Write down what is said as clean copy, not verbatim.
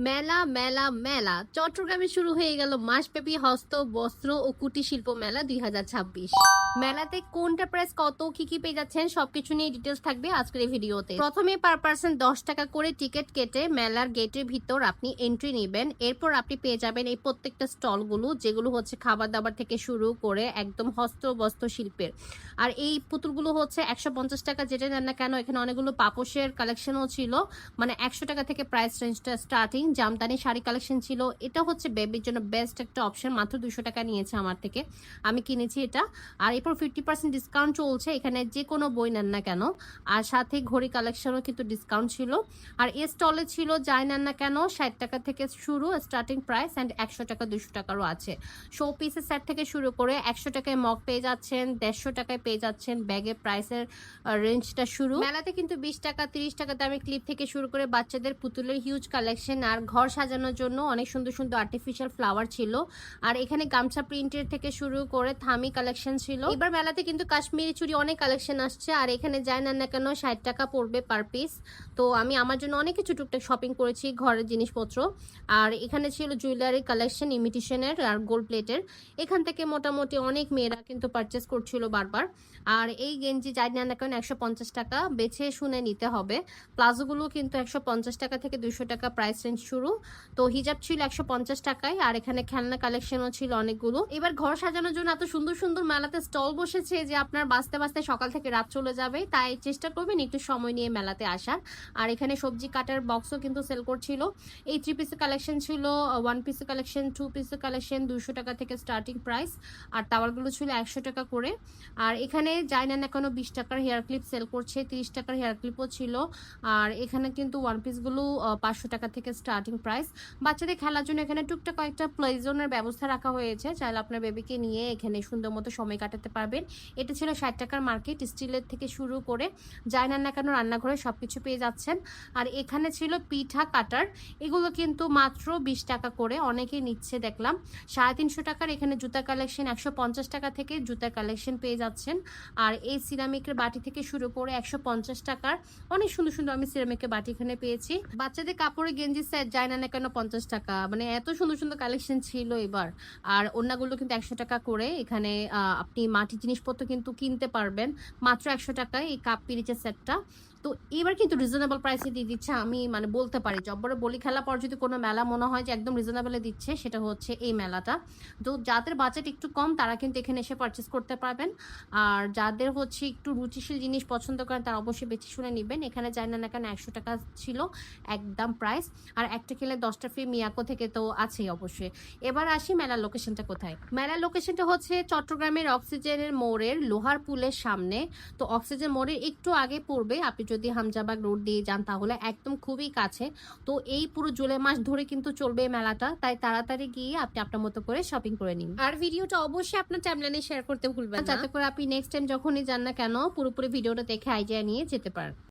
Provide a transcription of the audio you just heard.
মেলা মেলা মেলা চট্টগ্রামে শুরু হয়ে গেল মাসব্যাপী হস্ত বস্ত্র ও কুটির শিল্প মেলা 2026। মেলাতে কোনটা প্রাইস কত কি কি পেয়ে যাচ্ছেন সবকিছু নিয়ে ডিটেলস থাকবে আজকের এই ভিডিওতে। প্রথমে পার পার্সন 10 টাকা করে টিকিট কেটে মেলার গেটের ভিতর আপনি এন্ট্রি নেবেন। এরপর আপনি পেয়ে যাবেন এই প্রত্যেকটা স্টলগুলো, যেগুলো হচ্ছে খাবার দাবার থেকে শুরু করে একদম হস্ত বস্ত্র শিল্পের। আর এই পুতুলগুলো হচ্ছে 150 টাকা, যেটা নেন না কেন এখানে অনেকগুলো পাপোশের কালেকশনও ছিল, মানে 100 টাকা থেকে প্রাইস রেঞ্জটা স্টার্টিং। জামদানি শাড়ি কালেকশন ছিল, এটা হচ্ছে বেবির জন্য বেস্ট একটা অপশন, মাত্র 200 টাকা নিয়েছে আমার থেকে, আমি কিনেছি এটা। আর এরপর 50% ডিসকাউন্ট চলছে এখানে, যে কোনো বই নেন না কেন। আর সাথে ঘড়ি কালেকশনও কিন্তু ডিসকাউন্ট ছিল। আর এই স্টলে ছিল যাই নেন না কেন 60 টাকা থেকে শুরু স্টার্টিং প্রাইস, অ্যান্ড 100 টাকা 200 টাকারও আছে। শো পিসের সেট থেকে শুরু করে 100 টাকায় মগ পেয়ে যাচ্ছেন, 150 টাকায় পেয়ে যাচ্ছেন, ব্যাগের প্রাইসের রেঞ্জটা শুরু। মেলাতে কিন্তু 20 টাকা 30 টাকা দামের ক্লিপ থেকে শুরু করে বাচ্চাদের পুতুলের হিউজ কালেকশন, আর ঘর সাজানোর জন্য অনেক সুন্দর সুন্দর আর্টিফিশিয়াল ফ্লাওয়ার ছিল। আর এখানে গামছা প্রিন্টের থেকে শুরু করে থামি কালেকশন ছিল। এবার মেলাতে কিন্তু কাশ্মীরি চুড়ি অনেক কালেকশন আসছে, আর এখানে যায় না কেন 60 টাকা পড়বে পার পিস। তো আমি আমার জন্য অনেক কিছু টুকটাক শপিং করেছি ঘরের জিনিসপত্র। আর এখানে ছিল জুয়েলারি কালেকশন ইমিটেশনের আর গোল্ড প্লেটের। এখান থেকে মোটামুটি অনেক মেয়েরা কিন্তু পারচেস করছিল বারবার। আর এই গেঞ্জি যাই না কেন 150 টাকা, বেছে শুনে নিতে হবে। প্লাজোগুলো কিন্তু 150 টাকা থেকে 200 টাকা প্রাইস রেঞ্জ শুরু। তো হিজাব ছিল 150 টাকায়, আর এখানে খেলনা কালেকশনও ছিল অনেকগুলো। এবার ঘর সাজানোর জন্য এত সুন্দর সুন্দর মেলাতে স্টল বসেছে যে আপনার বাঁচতে বাঁচতে সকাল থেকে রাত চলে যাবে, তাই চেষ্টা করবেন একটু সময় নিয়ে মেলাতে আসার। আর এখানে সবজি কাটার বক্সও কিন্তু সেল করছিল। এই 3 পিসের কালেকশন ছিল, 1 পিসের কালেকশন, 2 পিসের কালেকশন 200 টাকা থেকে স্টার্টিং প্রাইস। আর টাওয়ালগুলো ছিল 100 টাকা করে। আর এখানে যায় না এখনো 20 টাকার হেয়ার ক্লিপ সেল করছে, 30 টাকার হেয়ার ক্লিপও ছিল। আর এখানে কিন্তু 1 পিসগুলো 500 টাকা থেকে স্টার্টিং প্রাইস। বাচ্চাদের খেলার জন্য এখানে টুকটাক কয়েকটা প্লে জোনের ব্যবস্থা রাখা হয়েছে, চাইলে আপনার বেবিকে নিয়ে এখানে সুন্দর মতো সময় কাটাতে পারবেন। এটা ছিল 60 টাকার মার্কেট, স্টিলের থেকে শুরু করে যায় না কেন রান্নাঘরে সবকিছু পেয়ে যাচ্ছেন। আর এখানে ছিল পিঠা কাটার, এগুলো কিন্তু মাত্র 20 টাকা করে, অনেকেই নিচ্ছে দেখলাম। 350 টাকার এখানে জুতা কালেকশন, 150 টাকা থেকে জুতার কালেকশন পেয়ে যাচ্ছেন। আর এই সিরামিকের বাটি থেকে শুরু করে 150 টাকার অনেক সুন্দর সুন্দর আমি সিরামিকের বাটি এখানে পেয়েছি। বাচ্চাদের কাপড়ের গেঞ্জি সেট যায় না কেন 50 টাকা, মানে এত সুন্দর সুন্দর কালেকশন ছিল এবার। আর অন্যগুলো কিন্তু 100 টাকা করে। এখানে আপনি মাটির জিনিসপত্র কিন্তু কিনতে পারবেন মাত্র 100 টাকায়, এই কাপ পিরিচের সেটটা। তো এবার কিন্তু রিজনেবল প্রাইসে দিয়ে দিচ্ছে, আমি মানে বলতে পারি জব্বরে বলি খেলা পর যদি কোনো মেলা মনে হয় যে একদম রিজনেবলে দিচ্ছে, সেটা হচ্ছে এই মেলাটা। তো যাদের বাজেট একটু কম তারা কিন্তু এখানে এসে পারচেস করতে পারবেন। আর যাদের হচ্ছে একটু রুচিশীল জিনিস পছন্দ করেন তারা অবশ্যই বেছে শুনে নেবেন। এখানে যায় না কেন 100 টাকা ছিল একদম প্রাইস। আর একটা কিনলে 10টা ফ্রি মিয়াকো থেকে তো আছেই অবশ্যই। এবার আসি মেলার লোকেশনটা কোথায়। মেলার লোকেশনটা হচ্ছে চট্টগ্রামের অক্সিজেনের মোড়ের লোহার পুলের সামনে। তো অক্সিজেন মোড়ের একটু আগে পড়বে, আপনি যদি হামজাবাগ রোড দিয়ে যান তাহলে একদম খুবই কাছে। তো এই পুরো জুলাই মাস ধরে কিন্তু চলবে এই মেলাটা, তাই তাড়াতাড়ি গিয়ে আপনি আপনার মতো করে শপিং করে নিন। আর ভিডিওটা অবশ্যই আপনার টাইমলাইনে শেয়ার করতে ভুলবেন না, যাতে করে আপনি নেক্সট টাইম যখনই যান না কেন পুরোপুরি ভিডিওটা দেখে আইডিয়া নিয়ে যেতে পারেন।